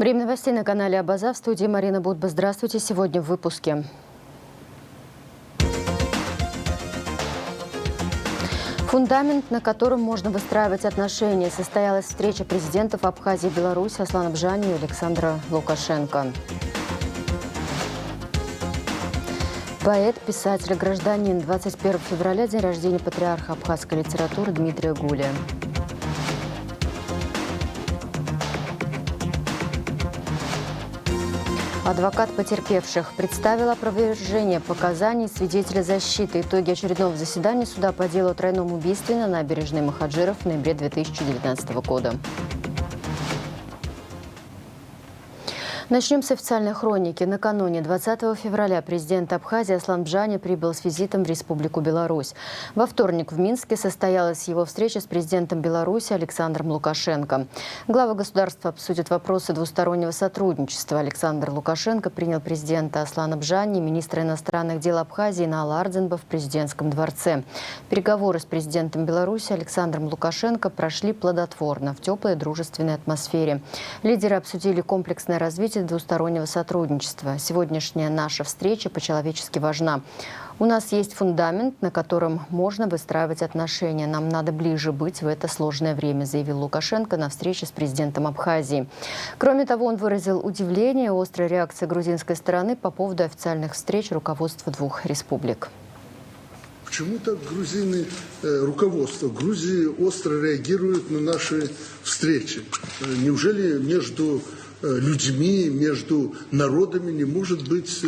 Время новостей на канале Абаза. В студии Марина Будба. Здравствуйте. Сегодня в выпуске. Фундамент, на котором можно выстраивать отношения. Состоялась встреча президентов Абхазии и Беларуси Аслана Бжани и Александра Лукашенко. Поэт, писатель, гражданин. 21 февраля – день рождения патриарха абхазской литературы Дмитрия Гуля. Адвокат потерпевших представил опровержение показаний свидетеля защиты. Итоги очередного заседания суда по делу о тройном убийстве на набережной Махаджиров в ноябре 2019 года. Начнем с официальной хроники. Накануне 20 февраля президент Абхазии Аслан Бжани прибыл с визитом в Республику Беларусь. Во вторник в Минске состоялась его встреча с президентом Беларуси Александром Лукашенко. Главы государства обсудят вопросы двустороннего сотрудничества. Александр Лукашенко принял президента Аслана Бжани, министра иностранных дел Абхазии Наала Ардзинба в президентском дворце. Переговоры с президентом Беларуси Александром Лукашенко прошли плодотворно, в теплой дружественной атмосфере. Лидеры обсудили комплексное развитие двустороннего сотрудничества. Сегодняшняя наша встреча по-человечески важна. У нас есть фундамент, на котором можно выстраивать отношения. Нам надо ближе быть в это сложное время, заявил Лукашенко на встрече с президентом Абхазии. Кроме того, он выразил удивление и острой реакции грузинской стороны по поводу официальных встреч руководства двух республик. Почему-то грузины, руководство Грузии остро реагирует на наши встречи. Неужели между людьми, между народами не может быть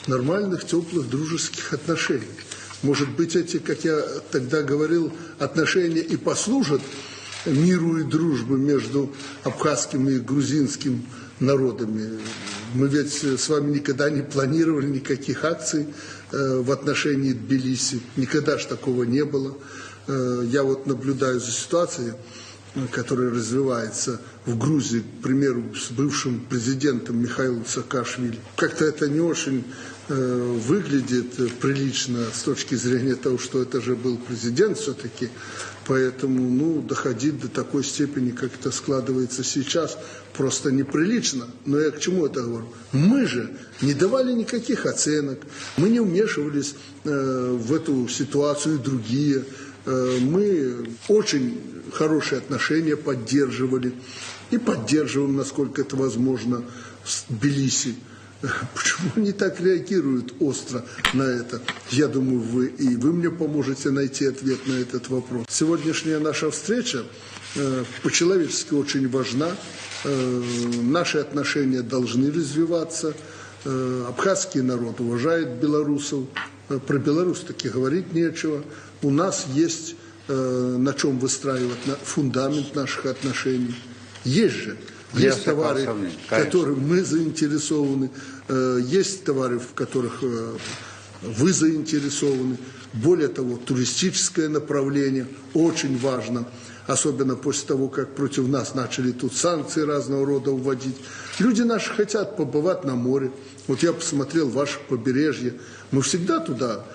нормальных, теплых, дружеских отношений? Может быть, эти, как я тогда говорил, отношения и послужат миру и дружбе между абхазским и грузинским народами? Мы ведь с вами никогда не планировали никаких акций в отношении Тбилиси. Никогда ж такого не было. Я вот наблюдаю за ситуацией, которая развивается в Грузии, к примеру, с бывшим президентом Михаилом Саакашвили. Как-то это не очень выглядит прилично с точки зрения того, что это же был президент все-таки. Поэтому, доходить до такой степени, как это складывается сейчас, просто неприлично. Но я к чему это говорю? Мы же не давали никаких оценок, мы не вмешивались в эту ситуацию и другие. Мы очень хорошие отношения поддерживали и поддерживаем, насколько это возможно, с Тбилиси. Почему они так реагируют остро на это? Я думаю, вы мне поможете найти ответ на этот вопрос. Сегодняшняя наша встреча по-человечески очень важна. Наши отношения должны развиваться. Абхазский народ уважает белорусов. Про Беларусь таки говорить нечего. У нас есть на чем выстраивать фундамент наших отношений. Есть же. Есть товары, в которых мы заинтересованы, есть товары, в которых вы заинтересованы. Более того, туристическое направление очень важно, особенно после того, как против нас начали тут санкции разного рода вводить. Люди наши хотят побывать на море. Вот я посмотрел ваше побережье, мы всегда туда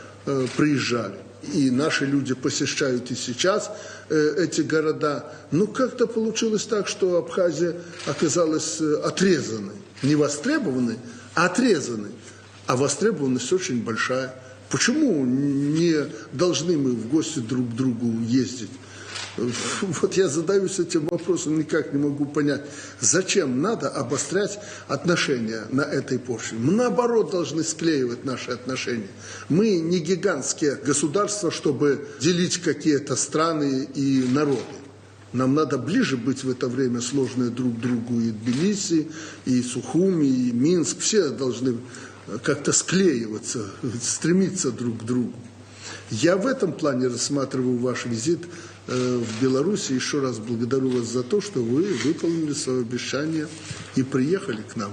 приезжали. И наши люди посещают и сейчас эти города. Как-то получилось так, что Абхазия оказалась отрезанной. Не востребованной, а отрезанной. А востребованность очень большая. Почему не должны мы в гости друг к другу ездить? Вот я задаюсь этим вопросом, никак не могу понять, зачем надо обострять отношения на этой почве. Мы, наоборот, должны склеивать наши отношения. Мы не гигантские государства, чтобы делить какие-то страны и народы. Нам надо ближе быть в это время сложные друг к другу. И Тбилиси, и Сухуми, и Минск. Все должны как-то склеиваться, стремиться друг к другу. Я в этом плане рассматриваю ваш визит в Беларуси. Еще раз благодарю вас за то, что вы выполнили свое обещание и приехали к нам.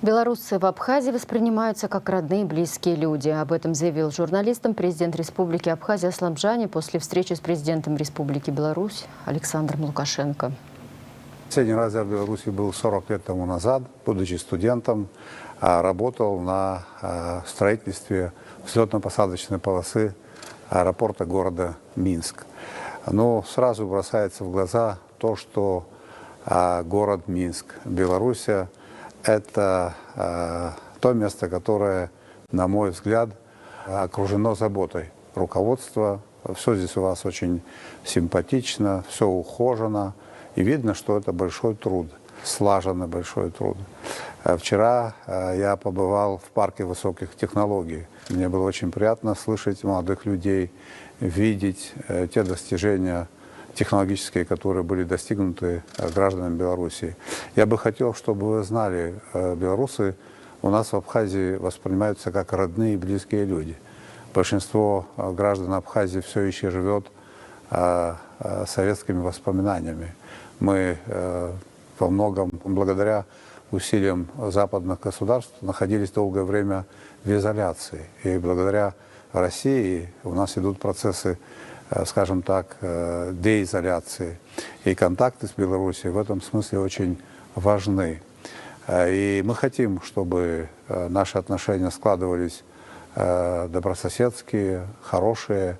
Белорусы в Абхазии воспринимаются как родные и близкие люди. Об этом заявил журналистам президент Республики Абхазия Аслан Бжани после встречи с президентом Республики Беларусь Александром Лукашенко. Последний раз я в Беларуси был 40 лет тому назад, будучи студентом, работал на строительстве взлетно-посадочной полосы аэропорта города Минск. Но сразу бросается в глаза то, что город Минск. Белоруссия – это то место, которое, на мой взгляд, окружено заботой руководства. Все здесь у вас очень симпатично, все ухожено. И видно, что это большой труд, слаженный большой труд. Вчера я побывал в парке высоких технологий. Мне было очень приятно слышать молодых людей, видеть те достижения технологические, которые были достигнуты гражданами Беларуси. Я бы хотел, чтобы вы знали, белорусы у нас в Абхазии воспринимаются как родные и близкие люди. Большинство граждан Абхазии все еще живет советскими воспоминаниями. Мы во многом, благодаря усилиям западных государств, находились долгое время в изоляции. И благодаря России у нас идут процессы, скажем так, деизоляции. И контакты с Белоруссией в этом смысле очень важны. И мы хотим, чтобы наши отношения складывались добрососедские, хорошие.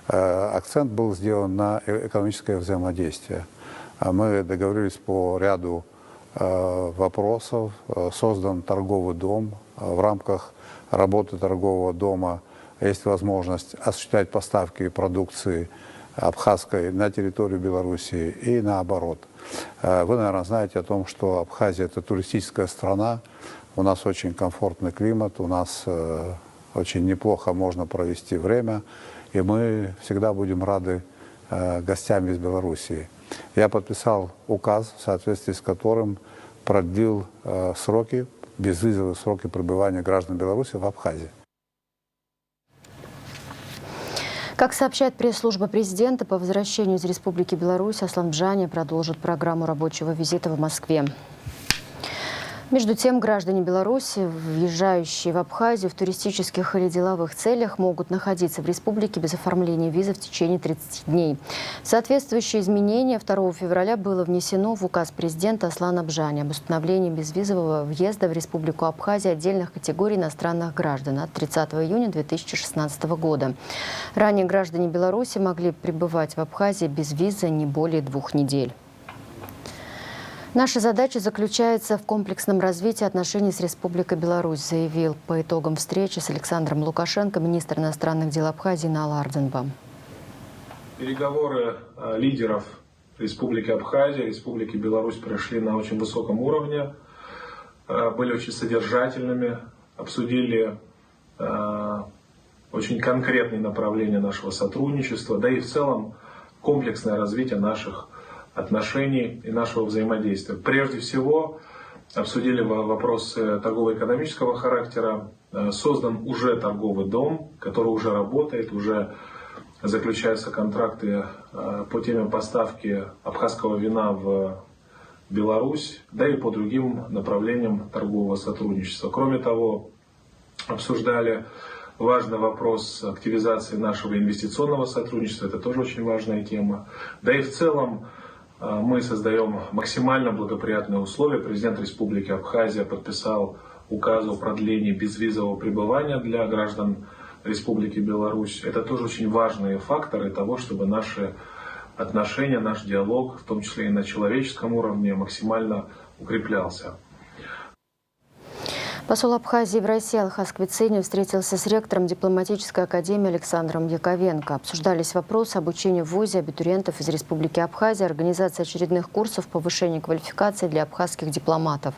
Акцент был сделан на экономическое взаимодействие. Мы договорились по ряду вопросов. Создан торговый дом. В рамках работы торгового дома есть возможность осуществлять поставки продукции абхазской на территорию Белоруссии и наоборот. Вы, наверное, знаете о том, что Абхазия – это туристическая страна. У нас очень комфортный климат, у нас очень неплохо можно провести время. И мы всегда будем рады гостям из Белоруссии. Я подписал указ, в соответствии с которым продлил сроки, безвизовые сроки пребывания граждан Беларуси в Абхазии. Как сообщает пресс-служба президента, по возвращению из Республики Беларусь Аслан Бжаня продолжит программу рабочего визита в Москве. Между тем, граждане Беларуси, въезжающие в Абхазию в туристических или деловых целях, могут находиться в республике без оформления визы в течение 30 дней. Соответствующее изменение 2 февраля было внесено в указ президента Аслана Бжаня об установлении безвизового въезда в Республику Абхазия отдельных категорий иностранных граждан от 30 июня 2016 года. Ранее граждане Беларуси могли пребывать в Абхазии без визы не более 2 недель. Наша задача заключается в комплексном развитии отношений с Республикой Беларусь, заявил по итогам встречи с Александром Лукашенко министр иностранных дел Абхазии Инал Арденбам. Переговоры лидеров Республики Абхазия, Республики Беларусь прошли на очень высоком уровне, были очень содержательными, обсудили очень конкретные направления нашего сотрудничества, да и в целом комплексное развитие наших отношений и нашего взаимодействия. Прежде всего, обсудили вопросы торгово-экономического характера. Создан уже торговый дом, который уже работает, уже заключаются контракты по теме поставки абхазского вина в Беларусь, да и по другим направлениям торгового сотрудничества. Кроме того, обсуждали важный вопрос активизации нашего инвестиционного сотрудничества, это тоже очень важная тема. Да и в целом, мы создаем максимально благоприятные условия. Президент Республики Абхазия подписал указ о продлении безвизового пребывания для граждан Республики Беларусь. Это тоже очень важные факторы того, чтобы наши отношения, наш диалог, в том числе и на человеческом уровне, максимально укреплялся. Посол Абхазии в России Алхаз Квицинин встретился с ректором дипломатической академии Александром Яковенко. Обсуждались вопросы обучения в ВУЗе абитуриентов из Республики Абхазия, организации очередных курсов повышения квалификации для абхазских дипломатов.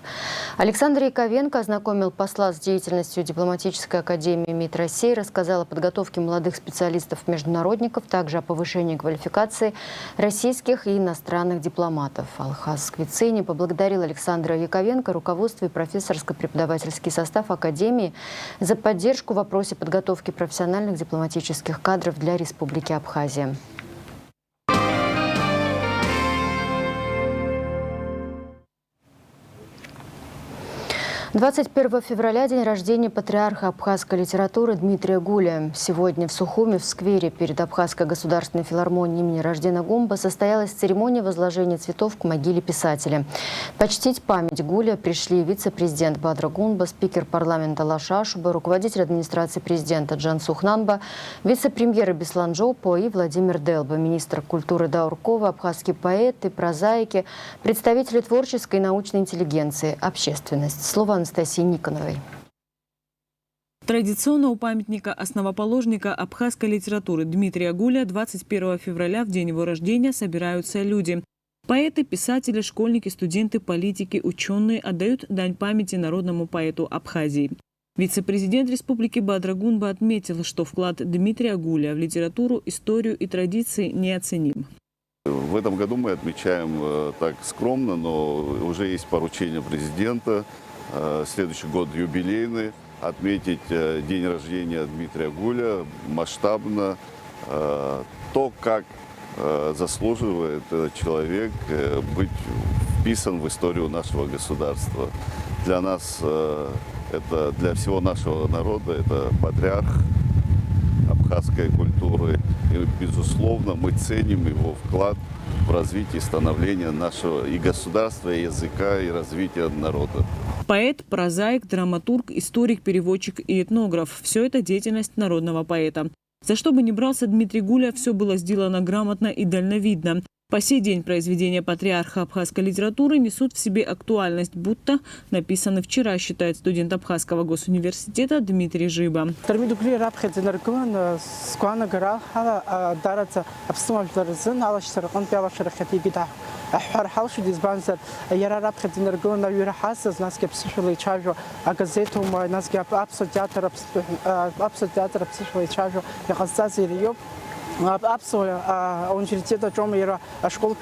Александр Яковенко ознакомил посла с деятельностью дипломатической академии МИД России, рассказал о подготовке молодых специалистов-международников, также о повышении квалификации российских и иностранных дипломатов. Алхаз Квицинин поблагодарил Александра Яковенко, руководство и профессорско-преподавательский состав Академии за поддержку в вопросе подготовки профессиональных дипломатических кадров для Республики Абхазия. 21 февраля – день рождения патриарха абхазской литературы Дмитрия Гуля. Сегодня в Сухуми, в сквере перед Абхазской государственной филармонией имени Раждена Гумба состоялась церемония возложения цветов к могиле писателя. Почтить память Гуля пришли вице-президент Бадра Гунба, спикер парламента Лаша Ашуба, руководитель администрации президента Джансу Хнанба, вице-премьер Беслан Джопо и Владимир Делба, министр культуры Дауркова, абхазские поэты, прозаики, представители творческой и научной интеллигенции, общественность. Слово Анастасии Никоновой. Традиционно у памятника основоположника абхазской литературы Дмитрия Гуля 21 февраля, в день его рождения, собираются люди. Поэты, писатели, школьники, студенты, политики, ученые отдают дань памяти народному поэту Абхазии. Вице-президент республики Бадра Гунба отметил, что вклад Дмитрия Гуля в литературу, историю и традиции неоценим. В этом году мы отмечаем так скромно, но уже есть поручение президента. Следующий год юбилейный. Отметить день рождения Дмитрия Гуля масштабно. То, как заслуживает этот человек быть вписан в историю нашего государства. Для нас, для всего нашего народа, это патриарх абхазской культуры. И, безусловно, мы ценим его вклад в развитие и становление нашего и государства, и языка, и развития народа. Поэт, прозаик, драматург, историк, переводчик и этнограф – все это деятельность народного поэта. За что бы ни брался Дмитрий Гуля, все было сделано грамотно и дальновидно. По сей день произведения патриарха абхазской литературы несут в себе актуальность, будто написаны вчера, считает студент Абхазского госуниверситета Дмитрий Жиба. университета Джома школ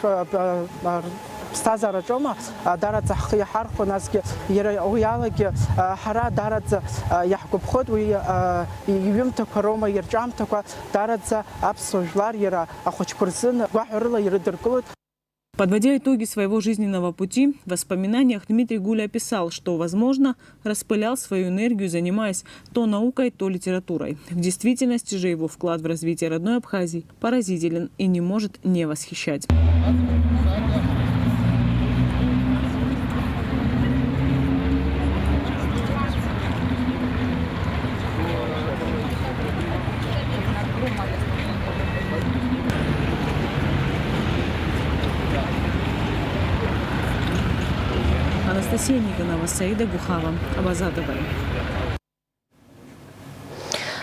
стазара Джома дарат харху наски уялаги хара дарат яхкуб ход юм такарома ерджам таква дарат абсолютлар ера ахочкурсын гвахрла ердеркулут. Подводя итоги своего жизненного пути, в воспоминаниях Дмитрий Гуля описал, что, возможно, распылял свою энергию, занимаясь то наукой, то литературой. В действительности же его вклад в развитие родной Абхазии поразителен и не может не восхищать. Анастасия Никонова, Саида Гухава, Абаза-ТВ.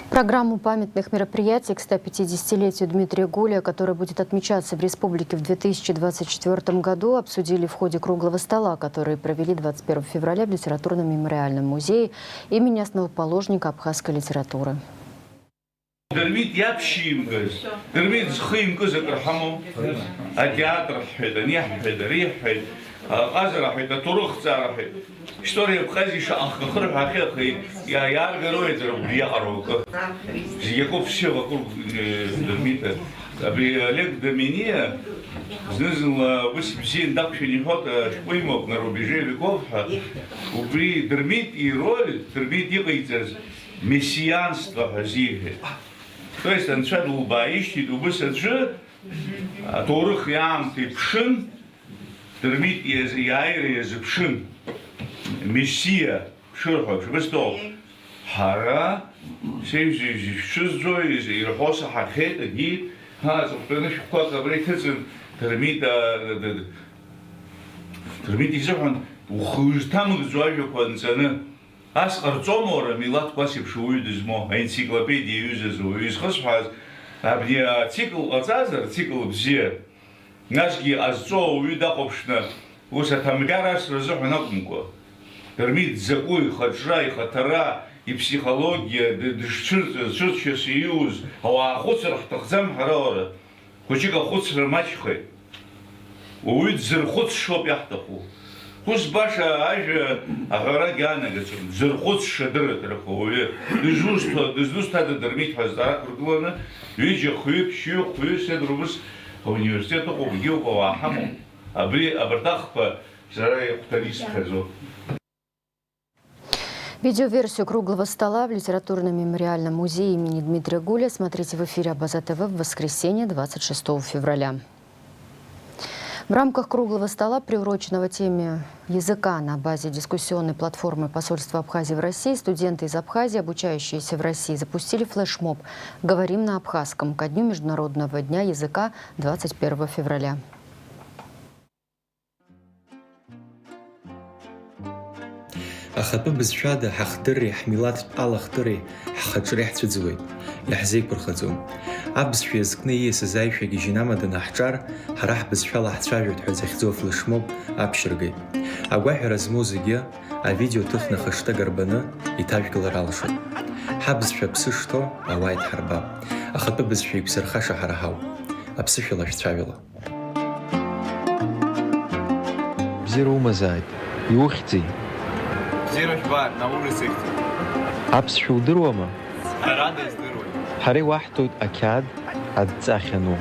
Программу памятных мероприятий к 150-летию Дмитрия Гуля, который будет отмечаться в республике в 2024 году, обсудили в ходе круглого стола, который провели 21 февраля в Литературном мемориальном музее имени основоположника абхазской литературы. Дермит япшим гыз, дермит зхим гыз акрхаму, а театр хеда, нехеда, рехед, азра хеда, турух царахед. История Абхазии шахахр хахехи, я яргерой ярока. Яков все вокруг Дермита. Олег Доминия знизил 8 давший ход шпымов на рубеже веков. Убри Дермит и роль, Дермит является мессианство Газиги. То есть он шадл баишти, дубысаджи, а турых ям ты пшин, Дермит из яйры из пшин. Мессия, шурхов, шбестов. Хара, сейзи, шизой, и рхоса хахета, ги, ха, собственно, шуква кабрехезен, Дермит изохан, ухуж там гзуажу кваденцана. Аз арцомора милат квасип шуидизмо, энциклопедия юзезу, изхосфаз, абне цикл ацазар, цикл бзе, нашги азцо уидаховшна, уса там гарас разохнакумко. Дермит закуй, хаджай, хатара и психология, дышчырча союз, а охоцер хтахзам харара, кучика хоцер мачхай, уид зерхоц шоп яхтаху. Пусть баша аж агара гяна гацун, зерхоц шадыр трахове, дежуста дермит хаздара круглана, видя хуй седрубус университета обгил по ахаму, абри абардах по сарай хталис хазо. Видеоверсию «Круглого стола» в литературно-мемориальном музее имени Дмитрия Гуля смотрите в эфире Абаза ТВ в воскресенье 26 февраля. В рамках «Круглого стола», приуроченного теме языка на базе дискуссионной платформы посольства Абхазии в России, студенты из Абхазии, обучающиеся в России, запустили флешмоб «Говорим на абхазском» ко Дню Международного дня языка 21 февраля. أخذ بزشادة حختري حملات على اختري حخجري حتزوي يحزيك برخزوم عبس في زكني يسزاي في جينا مدن أحجار هراح بزشالة حتشاجر تحزي خزوف لشموب أبشرقي أقوى رزموزيجيا الفيديو تخنا خشتا قربنا يتاجقل رالشو حبس في بسشتو أوايد حربا أخذ بزشي بسرخاشا حرهاو أبسشي لاش تشاجلا بزيرو مزايد يوختي زيرو شبار نور سيكتي أبس شو دروما أرادة يزدروي حري واحد أكاد أتزاخنو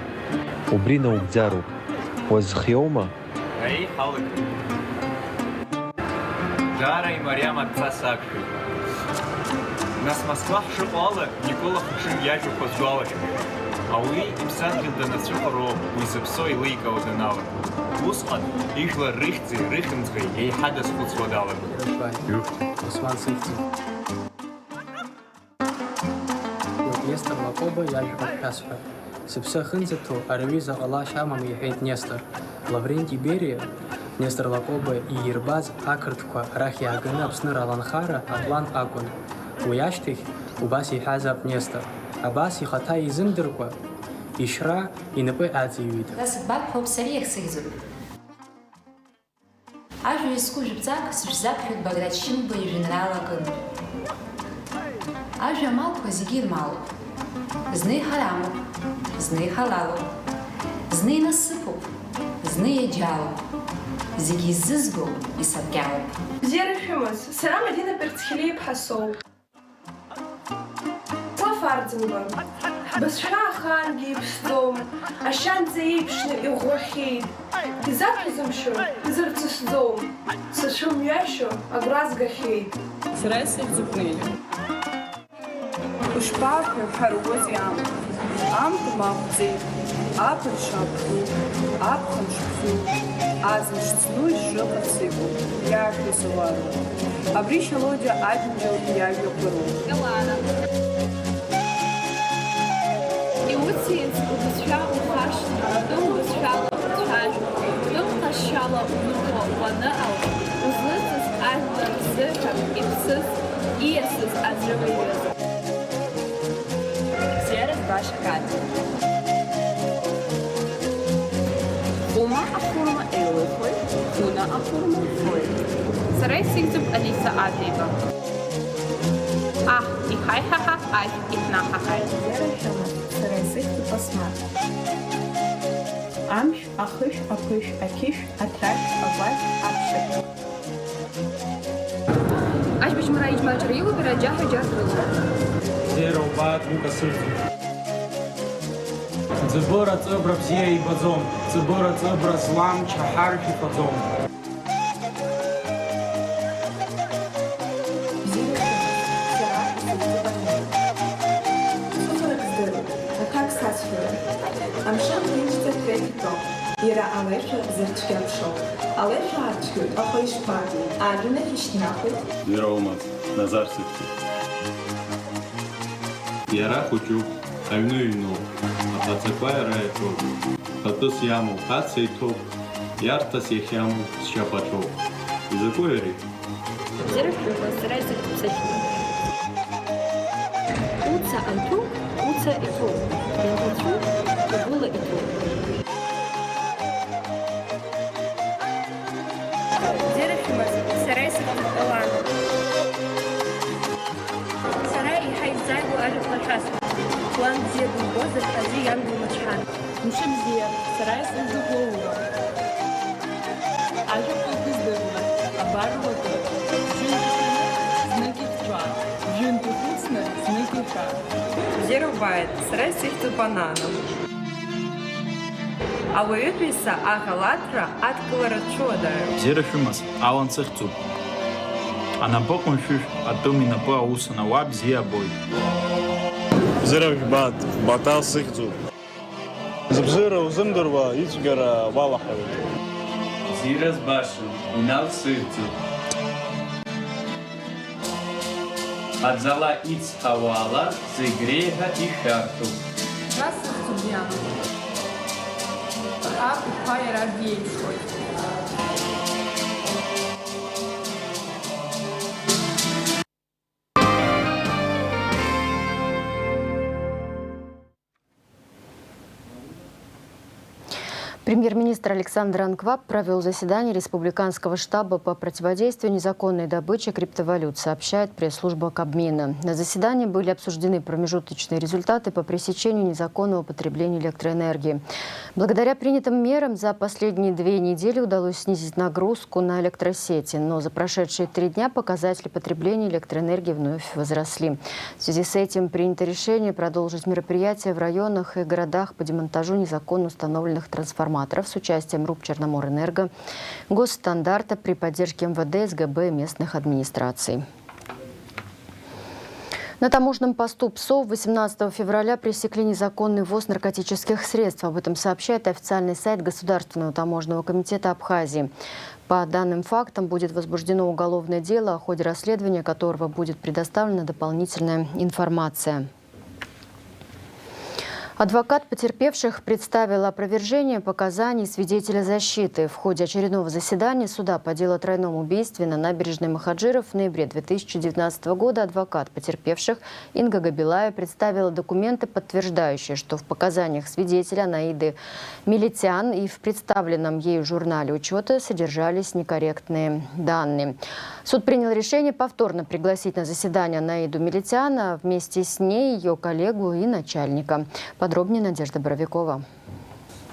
وبرينا وبزارو وزخيوما أي حالك داري مريم أتساكشي ناس مسكوح شقالة نيكولا خشم ياجو خزوالك أوي إمسان جدا نسوحرو ويزبسوي ليكا ودناور وسقط إيشلا ريختنزغي أي حدث خلص وداور Осман Сыхти. Нестор Лакоба Яжба Каспа. Сепса Хынзету Аравиза Алла Шамам Ехейт Нестор. Лаврентий Берия, Нестор Лакоба и Ербаз Акртква Рахи Агана Псныр Аланхара Аплан Акун. Уяштих Убаси Хазаб Нестор. Абаси Хатай Зиндерква Ишра и Напы Адзиюит. Гасбак Хопсариях Сыхзу. Ажу иску жибцак сжзапхют Багдадшин бы генерала Кын. Ажу малку зигир малу. Зны хараму, зны халалу. Зны насыпу, зны яджалу. Зиги зызгу и сабгялу. Зера Фимус, сара Мадина Перцхилиев Хасол. Слафардзинба. Бысша харги пстом, ашан заипшны и гуахейд. И запрезом шо, и зарцездом. Сашум яшо, а глаз гахейд. Сресик зупнили. Ушпахю харуоз ям. Ам тумамци, апр шапку, апхан шпфу. Азн шцнуй жопа цигу, яшли сувару. Абриша лодя аднджел яжо пыру. Галана. Емоції збудущали фашні, дом вищала утхажу, дом тащала унуко ванаал, узлисис аждар зихам і псис, іясис азривий язик. Зерес баша кати. Ума ахурма елихой, туна ахурма фой. Сарай сігзуб Аліса Адліба. Ах, і хай-ха-ха, ай, і хна-ха-хай. Сыхти посмат. Амш, ахыш, акыш, акиш, атраш, аваш, апшак. Аж биш мара ижмал чарилу бираджаха джартрылу. Зеро бат мука сырти. Цыбора цыбра бзия и базом. Цыбора цыбра слам чахархи фазом. Ира Алеша зерчкепшо. Алеша ачкют, ахой шпаги. Аджуна хишняхут. Зеромас, Назар Сыхти. Яра хочу, айну ину. Атацаквая раето. Татус яму, хацейто. Яртас ехяму, шапачо. Языкой ри. Зерфюба, старайся психи. Уца анту, уца и ту. Янтацу, кабула и ту. План где был возраст, а где ян был мачхан. Мушим зия, сарай сын зуглоула. Ажу купи здоровья, а бару лото. Знаки в чуа. Джин тухуцна, знаки в ха. Зеро байт, сарай сихту бананом. А воюписа ахалатра от кларачода. Зеро Фимус, Алан Сыхту. Анапокуншуш, а то минапа усана ваб зиабой. Зерав бат, батал сыхзу. Забзыра узымдурва, ицгара валахавит. Зирас башу, инал сырцу. Адзала иц хавала, зигреха и шарту. Раз студиану. А пухай радейской. Премьер-министр Александр Анкваб провел заседание Республиканского штаба по противодействию незаконной добыче криптовалют, сообщает пресс-служба Кабмина. На заседании были обсуждены промежуточные результаты по пресечению незаконного потребления электроэнергии. Благодаря принятым мерам за последние 2 недели удалось снизить нагрузку на электросети, но за прошедшие 3 дня показатели потребления электроэнергии вновь возросли. В связи с этим принято решение продолжить мероприятия в районах и городах по демонтажу незаконно установленных трансформаторов с участием РУП «Черноморэнерго», Госстандарта при поддержке МВД, СГБ и местных администраций. На таможенном посту ПСОВ 18 февраля пресекли незаконный ввоз наркотических средств. Об этом сообщает официальный сайт Государственного таможенного комитета Абхазии. По данным фактам будет возбуждено уголовное дело, о ходе расследования которого будет предоставлена дополнительная информация. Адвокат потерпевших представил опровержение показаний свидетеля защиты. В ходе очередного заседания суда по делу о тройном убийстве на набережной Махаджиров в ноябре 2019 года адвокат потерпевших Инга Габилая представила документы, подтверждающие, что в показаниях свидетеля Анаиды Милитян и в представленном ею журнале учета содержались некорректные данные. Суд принял решение повторно пригласить на заседание Анаиду Милитян, а вместе с ней ее коллегу и начальника. Подробнее Надежда Боровикова.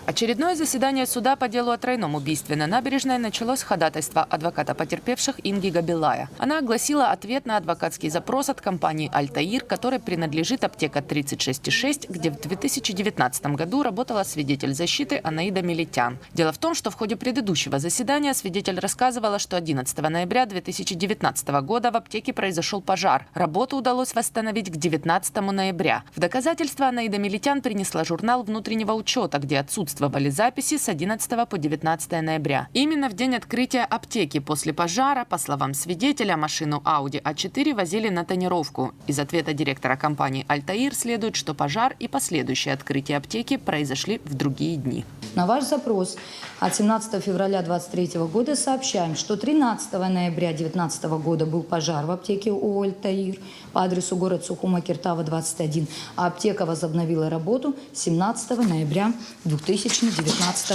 Очередное заседание суда по делу о тройном убийстве на набережной началось с ходатайства адвоката потерпевших Инги Габилая. Она огласила ответ на адвокатский запрос от компании «Альтаир», которой принадлежит аптека 36,6, где в 2019 году работала свидетель защиты Анаида Милитян. Дело в том, что в ходе предыдущего заседания свидетель рассказывала, что 11 ноября 2019 года в аптеке произошел пожар. Работу удалось восстановить к 19 ноября. В доказательство Анаида Милитян принесла журнал внутреннего учета, где отсутствовали записи с 11 по 19 ноября. Именно в день открытия аптеки после пожара, по словам свидетеля, машину Audi A4 возили на тонировку. Из ответа директора компании «Альтаир» следует, что пожар и последующее открытие аптеки произошли в другие дни. На ваш запрос от 17 февраля 2023 года сообщаем, что 13 ноября 2019 года был пожар в аптеке ООО «Альтаир» по адресу город Сухума, Киртава, 21, а аптека возобновила работу 17 ноября 2019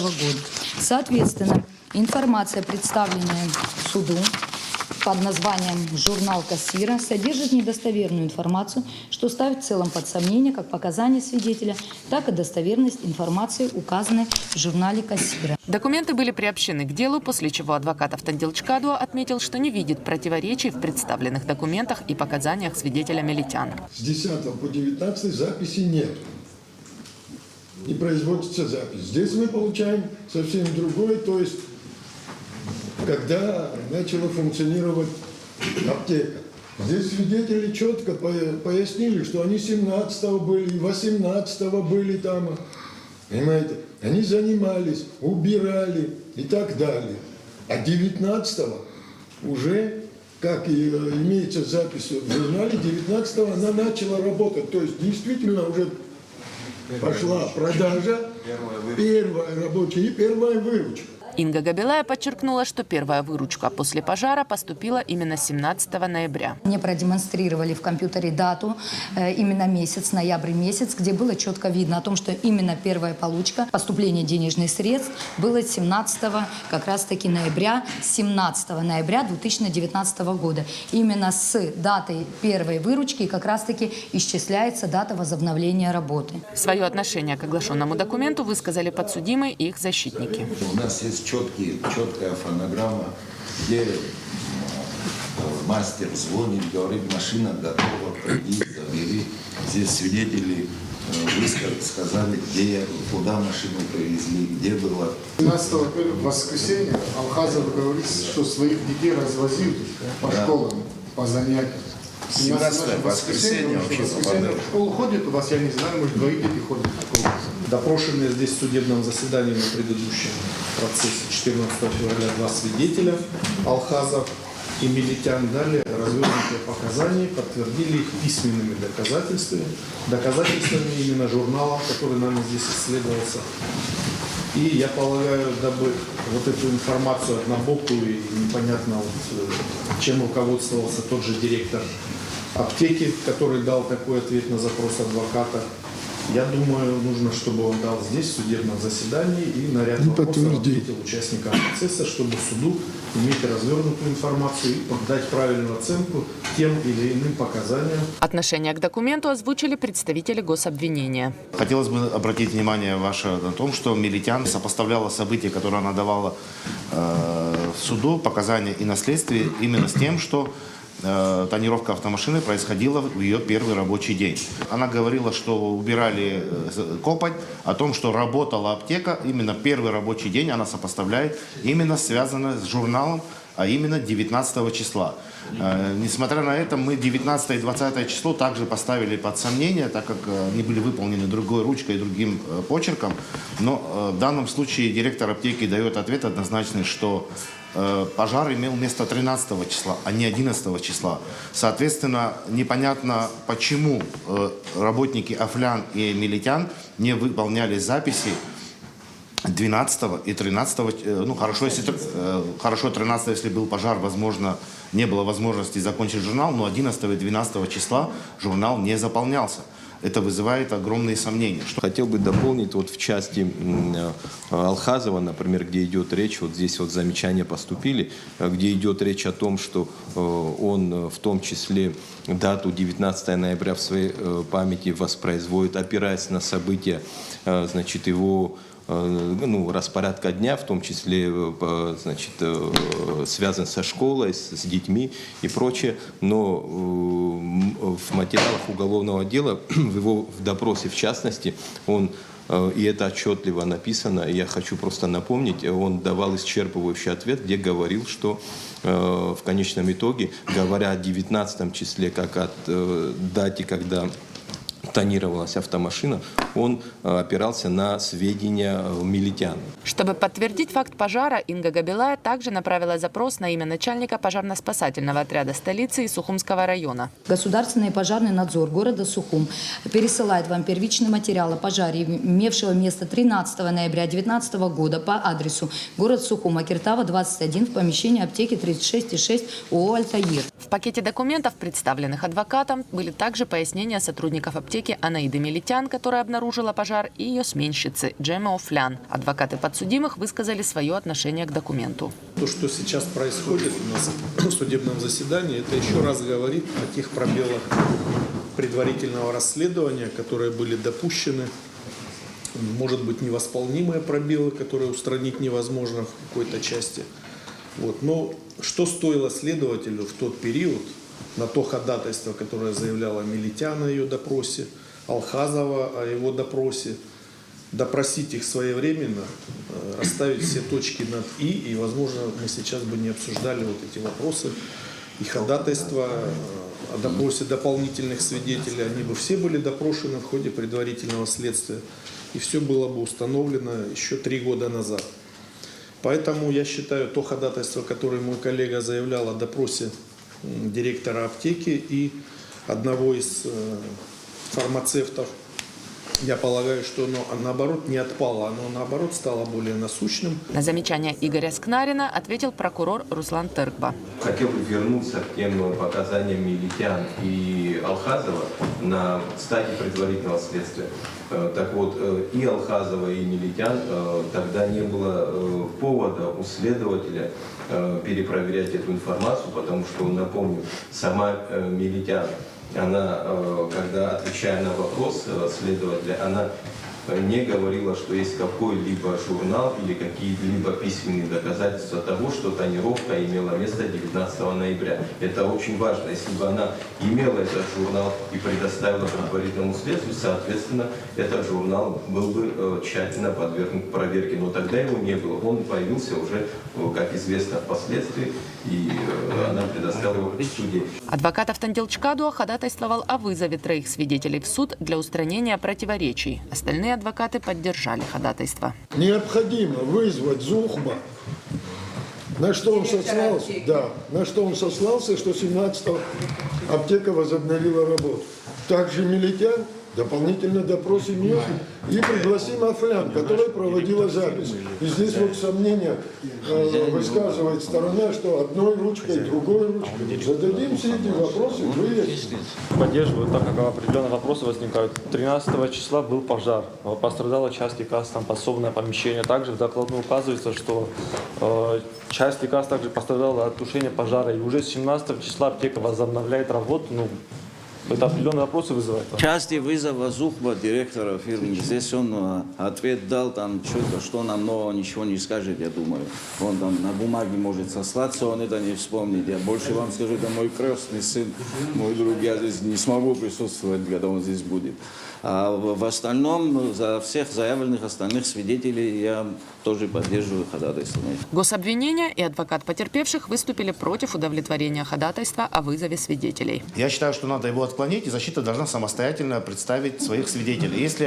года. Соответственно, информация, представленная суду под названием «Журнал кассира», содержит недостоверную информацию, что ставит в целом под сомнение как показания свидетеля, так и достоверность информации, указанной в журнале кассира. Документы были приобщены к делу, после чего адвокат Автандил Чкадуа отметил, что не видит противоречий в представленных документах и показаниях свидетеля Милитян. С 10 по 19 записи нет. Не производится запись. Здесь мы получаем совсем другое, то есть когда начала функционировать аптека. Здесь свидетели четко пояснили, что они 17-го были, 18-го были там. Понимаете? Они занимались, убирали и так далее. А 19-го уже, как и имеется запись в журнале, 19-го она начала работать. То есть действительно уже пошла продажа, первая рабочая и первая выручка. Инга Габилая подчеркнула, что первая выручка после пожара поступила именно 17 ноября. Мне продемонстрировали в компьютере дату, именно месяц, ноябрь месяц, где было четко видно о том, что именно первая получка, поступление денежных средств было 17 как раз-таки ноября, 17 ноября 2019 года. Именно с датой первой выручки как раз-таки исчисляется дата возобновления работы. Свое отношение к оглашенному документу высказали подсудимые и их защитники. У нас есть четкая фонограмма, где мастер звонит, говорит, машина готова, приди, забери. Здесь свидетели сказали, где, куда машину привезли, где было. 17 воскресенья Алхазов говорит, что своих детей развозил по школам, по занятиям. 17 воскресенье вообще попадает. В школу ходит у вас, я не знаю, может, двоих детей ходят в школу. Допрошенные здесь в судебном заседании на предыдущем процессе 14 февраля 2 свидетеля Алхазов и Милитян дали развернутые показания, подтвердили их письменными доказательствами именно журнала, который нами здесь исследовался. И я полагаю, дабы вот эту информацию однобокую и непонятно, чем руководствовался тот же директор аптеки, который дал такой ответ на запрос адвоката, я думаю, нужно, чтобы он дал здесь, в судебном заседании, и на ряд вопросов ответил участникам процесса, чтобы суду иметь развернутую информацию и дать правильную оценку тем или иным показаниям. Отношение к документу озвучили представители гособвинения. Хотелось бы обратить внимание ваше на том, что Милитян сопоставляла события, которые она давала суду, показания и на следствии, именно с тем, что тонировка автомашины происходила в ее первый рабочий день. Она говорила, что убирали копоть, о том, что работала аптека, именно первый рабочий день она сопоставляет, именно связано с журналом, а именно 19 числа. Несмотря на это, мы 19 и 20 число также поставили под сомнение, так как они были выполнены другой ручкой и другим почерком. Но в данном случае директор аптеки дает ответ однозначный, что пожар имел место 13 числа, а не 11 числа. Соответственно, непонятно, почему работники Афлян и Милитян не выполняли записи 12 и 13, ну хорошо, 13, если был пожар, возможно, не было возможности закончить журнал, но 11 и 12 числа журнал не заполнялся. Это вызывает огромные сомнения. Хотел бы дополнить вот в части Алхазова, например, где идет речь, вот здесь вот замечания поступили, где идет речь о том, что он в том числе дату 19 ноября в своей памяти воспроизводит, опираясь на события, значит, его распорядка дня, в том числе, значит, связан со школой, с детьми и прочее. Но в материалах уголовного дела, в допросе в частности, он, и это отчетливо написано, я хочу просто напомнить, он давал исчерпывающий ответ, где говорил, что в конечном итоге, говоря о 19 числе, как о дате, когда тонировалась автомашина, он опирался на сведения Милитян. Чтобы подтвердить факт пожара, Инга Габилая также направила запрос на имя начальника пожарно-спасательного отряда столицы и Сухумского района. Государственный пожарный надзор города Сухум пересылает вам первичный материал о пожаре, имевшего место 13 ноября 2019 года по адресу город Сухум, Акиртава, 21, в помещении аптеки 36,6 ООО «Альтаир». В пакете документов, представленных адвокатом, были также пояснения сотрудников аптеки Анаиды Милитян, которая обнаружила пожар, и ее сменщицы Джема Офлян. Адвокаты подсудимых высказали свое отношение к документу. То, что сейчас происходит у нас в судебном заседании, это еще раз говорит о тех пробелах предварительного расследования, которые были допущены. Может быть, невосполнимые пробелы, которые устранить невозможно в какой-то части. Вот. Но что стоило следователю в тот период, на то ходатайство, которое заявляла Милитян о ее допросе, Алхазова о его допросе, допросить их своевременно, расставить все точки над и, возможно, мы сейчас бы не обсуждали вот эти вопросы и ходатайства о допросе дополнительных свидетелей, они бы все были допрошены в ходе предварительного следствия, и все было бы установлено еще 3 года назад. Поэтому я считаю, то ходатайство, которое мой коллега заявлял о допросе директора аптеки и одного из фармацевтов, я полагаю, что оно наоборот не отпало, оно наоборот стало более насущным. На замечание Игоря Скнарина ответил прокурор Руслан Тыркба. Хотел бы вернуться к тем показаниям Милитян и Алхазова на стадии предварительного следствия. Так вот, и Алхазова, и Милитян тогда не было повода у следователя перепроверять эту информацию, потому что, напомню, сама Милитян, она, когда отвечая на вопрос следователя, она не говорила, что есть какой-либо журнал или какие-либо письменные доказательства того, что тонировка имела место 19 ноября. Это очень важно. Если бы она имела этот журнал и предоставила предварительному следствию, соответственно, этот журнал был бы тщательно подвергнут проверке. Но тогда его не было. Он появился уже, как известно, впоследствии, и она предоставила его в суде. Адвокат Автандилчкадуа ходатайствовал о вызове 3 свидетелей в суд для устранения противоречий. Остальные адвокаты поддержали ходатайство. Необходимо вызвать Зухба. На что он сослался? Да, на что он сослался, что 17-го аптека возобновила работу. Также Мелитян дополнительно допросим ее и пригласим Афлян, которая проводила запись. И здесь вот сомнение высказывает сторона, что одной ручкой, другой ручкой. Зададим все эти вопросы, выясним. Поддерживаю, так как определенные вопросы возникают. 13 числа был пожар. Пострадала часть лекарств, там подсобное помещение. Также в докладе указывается, что часть лекарств также пострадала от тушения пожара. И уже с 17 числа аптека возобновляет работу. Это определенные вопросы вызывает. В части вызова Зухба, директора фирмы, здесь он ответ дал, там что нам нового ничего не скажет, я думаю. Он там на бумаге может сослаться, он это не вспомнит. Я больше вам скажу, это мой крестный сын, мой друг, я здесь не смогу присутствовать, когда он здесь будет. А в остальном, за всех заявленных остальных свидетелей я тоже поддерживаю ходатайство. Гособвинение и адвокат потерпевших выступили против удовлетворения ходатайства о вызове свидетелей. Я считаю, что надо его отклонить, и защита должна самостоятельно представить своих свидетелей. Если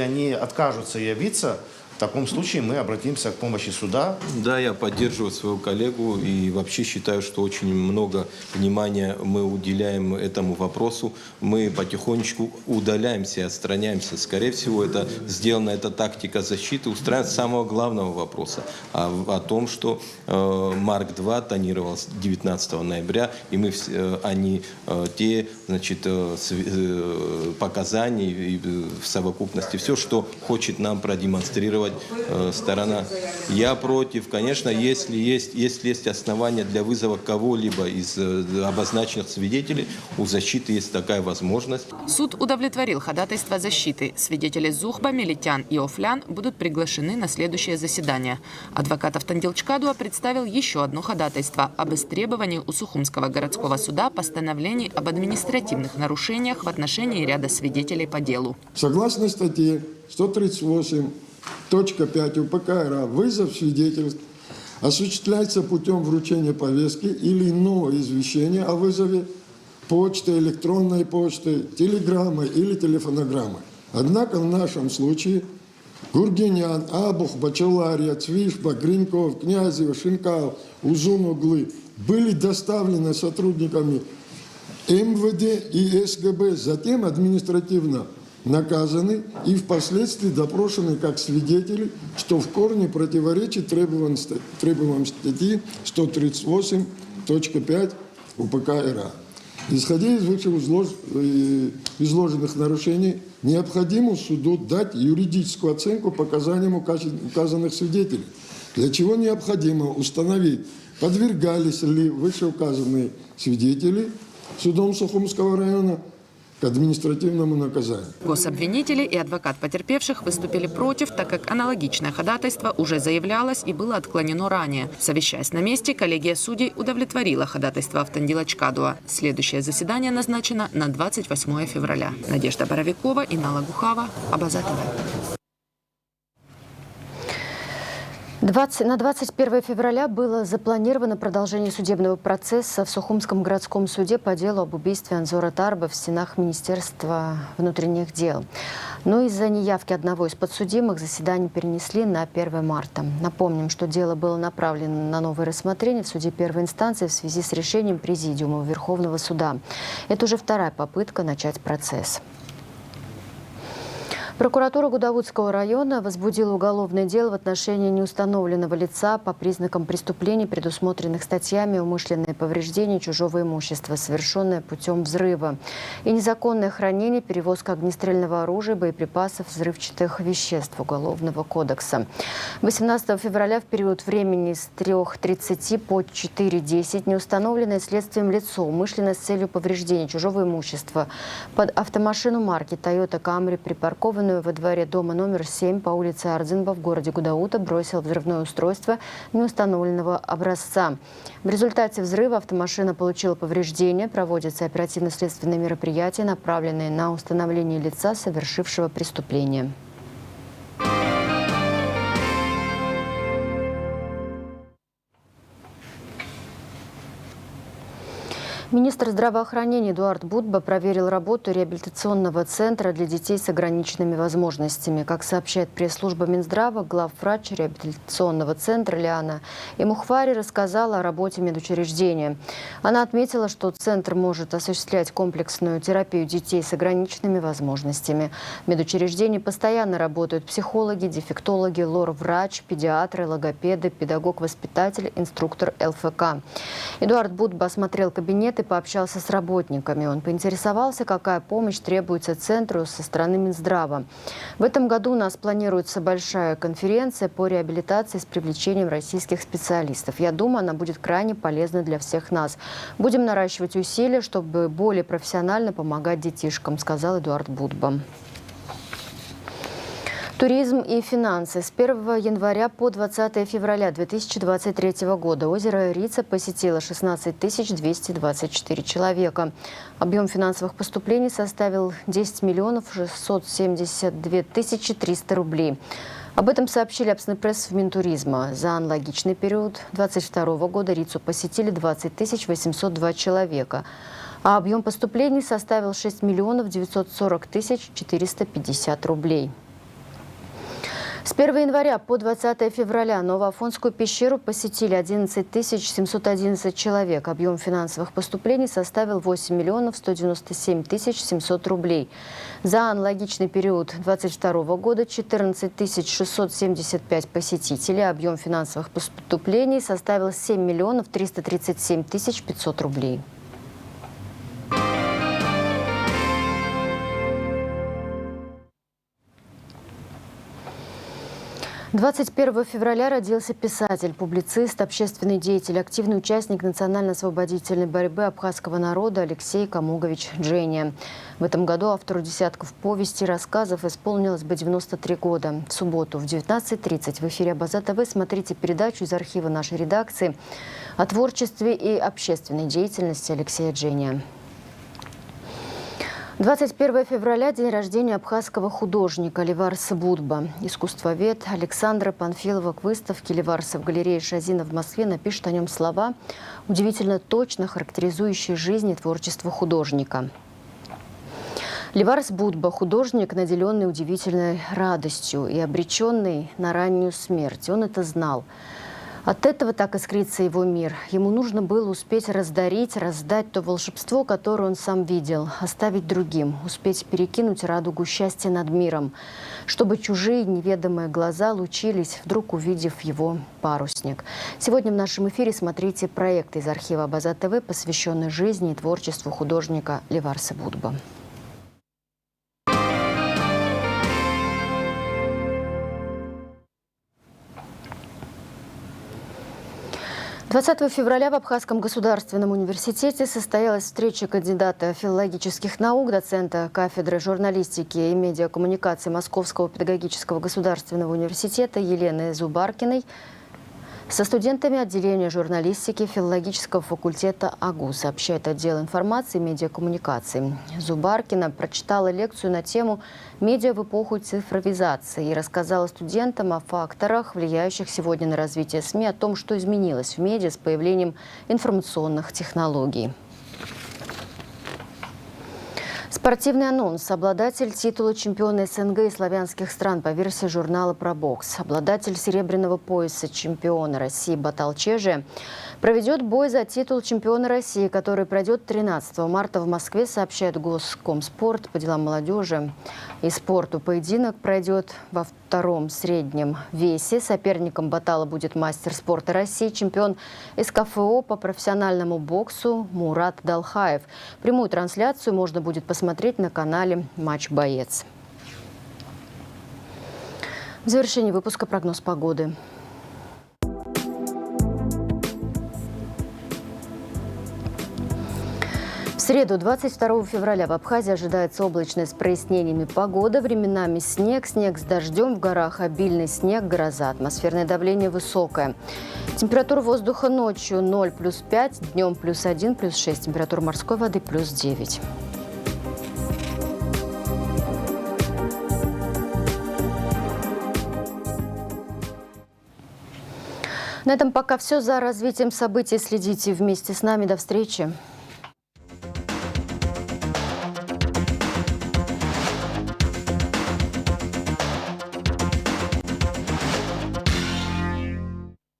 они откажутся явиться, в таком случае мы обратимся к помощи суда. Да, я поддерживаю своего коллегу и вообще считаю, что очень много внимания мы уделяем этому вопросу. Мы потихонечку удаляемся и отстраняемся. Скорее всего, это сделана эта тактика защиты устраивает самого главного вопроса. О том, что Марк-2 тонировался 19 ноября, и те показания в совокупности, все, что хочет нам продемонстрировать сторона. Я против, конечно, если есть основания для вызова кого-либо из обозначенных свидетелей, у защиты есть такая возможность. Суд удовлетворил ходатайство защиты. Свидетели Зухба, Мелитян и Офлян будут приглашены на следующее заседание. Адвокат Автандилчкадуа представил еще одно ходатайство об истребовании у Сухумского городского суда постановлений об административных нарушениях в отношении ряда свидетелей по делу. Согласно статье 138.5 УПК РА, вызов свидетельств осуществляется путем вручения повестки или иного извещения о вызове почтой, электронной почтой, телеграммой или телефонограммой. Однако в нашем случае Гургенян, Абух, Бачалария, Цвишба, Гриньков, Князева, Шинкал, Узун-Углы были доставлены сотрудниками МВД и СГБ, затем административно наказаны и впоследствии допрошены как свидетели, что в корне противоречит требованиям статьи 138.5 УПК РА. Исходя из изложенных нарушений, необходимо суду дать юридическую оценку показаниям указанных свидетелей, для чего необходимо установить, подвергались ли вышеуказанные свидетели судом Сухумского района к административному наказанию. Гособвинители и адвокат потерпевших выступили против, так как аналогичное ходатайство уже заявлялось и было отклонено ранее. Совещаясь на месте, коллегия судей удовлетворила ходатайство Автандилчкадуа. Следующее заседание назначено на 28 февраля. Надежда Боровикова, Инна Лагухава, Абаза ТВ. На 21 февраля было запланировано продолжение судебного процесса в Сухумском городском суде по делу об убийстве Анзора Тарба в стенах Министерства внутренних дел. Но из-за неявки одного из подсудимых заседание перенесли на 1 марта. Напомним, что дело было направлено на новое рассмотрение в суде первой инстанции в связи с решением Президиума Верховного суда. Это уже вторая попытка начать процесс. Прокуратура Гудавутского района возбудила уголовное дело в отношении неустановленного лица по признакам преступлений, предусмотренных статьями «Умышленное повреждение чужого имущества, совершенное путем взрыва» и «Незаконное хранение, перевозка огнестрельного оружия, боеприпасов, взрывчатых веществ» Уголовного кодекса. 18 февраля в период времени с 3:30 по 4:10 неустановленное следствием лицо, умышленное с целью повреждения чужого имущества под автомашину марки Toyota Camry, припаркованную арестованную во дворе дома номер 7 по улице Ардзинба в городе Гудаута бросил взрывное устройство неустановленного образца. В результате взрыва автомашина получила повреждения. Проводятся оперативно-следственные мероприятия, направленные на установление лица, совершившего преступление. Министр здравоохранения Эдуард Будба проверил работу реабилитационного центра для детей с ограниченными возможностями. Как сообщает пресс-служба Минздрава, главврач реабилитационного центра Лиана Имухвари рассказала о работе медучреждения. Она отметила, что центр может осуществлять комплексную терапию детей с ограниченными возможностями. В медучреждении постоянно работают психологи, дефектологи, лор-врач, педиатры, логопеды, педагог-воспитатель, инструктор ЛФК. Эдуард Будба осмотрел кабинет и пообщался с работниками. Он поинтересовался, какая помощь требуется центру со стороны Минздрава. В этом году у нас планируется большая конференция по реабилитации с привлечением российских специалистов. Я думаю, она будет крайне полезна для всех нас. Будем наращивать усилия, чтобы более профессионально помогать детишкам, сказал Эдуард Будба. Туризм и финансы. С 1 января по 20 февраля 2023 года озеро Рица посетило 16 224 человека. Объем финансовых поступлений составил 10 672 300 рублей. Об этом сообщили Апснепресс в Минтуризма. За аналогичный период 2022 года Рицу посетили 20 802 человека. А объем поступлений составил 6 940 450 рублей. С 1 января по 20 февраля Новоафонскую пещеру посетили 11 711 человек. Объем финансовых поступлений составил 8 197 700 рублей. За аналогичный период 2022 года 14 675 посетителей. Объем финансовых поступлений составил 7 337 500 рублей. 21 февраля родился писатель, публицист, общественный деятель, активный участник национально-освободительной борьбы абхазского народа Алексей Камугович Джения. В этом году автору десятков повестей и рассказов исполнилось бы 93 года. В субботу в 19:30 в эфире Абаза ТВ смотрите передачу из архива нашей редакции о творчестве и общественной деятельности Алексея Джения. 21 февраля – день рождения абхазского художника Ливарса Будба. Искусствовед Александра Панфилова к выставке Ливарса в галерее Шазина в Москве напишет о нем слова, удивительно точно характеризующие жизнь и творчество художника. Ливарс Будба – художник, наделенный удивительной радостью и обреченный на раннюю смерть. Он это знал. От этого так искрится его мир. Ему нужно было успеть раздарить, раздать то волшебство, которое он сам видел, оставить другим, успеть перекинуть радугу счастья над миром, чтобы чужие неведомые глаза лучились, вдруг увидев его парусник. Сегодня в нашем эфире смотрите проект из архива Абаза ТВ, посвященный жизни и творчеству художника Ливарса Будба. 20 февраля в Абхазском государственном университете состоялась встреча кандидата филологических наук, доцента кафедры журналистики и медиакоммуникации Московского педагогического государственного университета Елены Зубаркиной со студентами отделения журналистики филологического факультета АГУ, сообщает отдел информации и медиакоммуникации. Зубаркина прочитала лекцию на тему «Медиа в эпоху цифровизации» и рассказала студентам о факторах, влияющих сегодня на развитие СМИ, о том, что изменилось в медиа с появлением информационных технологий. Спортивный анонс. Обладатель титула чемпиона СНГ и славянских стран по версии журнала «Пробокс». Обладатель серебряного пояса чемпиона России Батал Чеже проведет бой за титул чемпиона России, который пройдет 13 марта в Москве, сообщает Госкомспорт по делам молодежи и спорту. Поединок пройдет во втором среднем весе. Соперником Батала будет мастер спорта России, чемпион СКФО по профессиональному боксу Мурат Далхаев. Прямую трансляцию можно будет посмотреть на канале «Матч Боец». В завершении выпуска прогноз погоды. В среду, 22 февраля, в Абхазии ожидается облачная с прояснениями погода. Временами снег с дождем, в горах обильный снег, гроза. Атмосферное давление высокое. Температура воздуха ночью 0 плюс 5, днем плюс 1, плюс 6. Температура морской воды плюс 9. На этом пока все. За развитием событий следите вместе с нами. До встречи.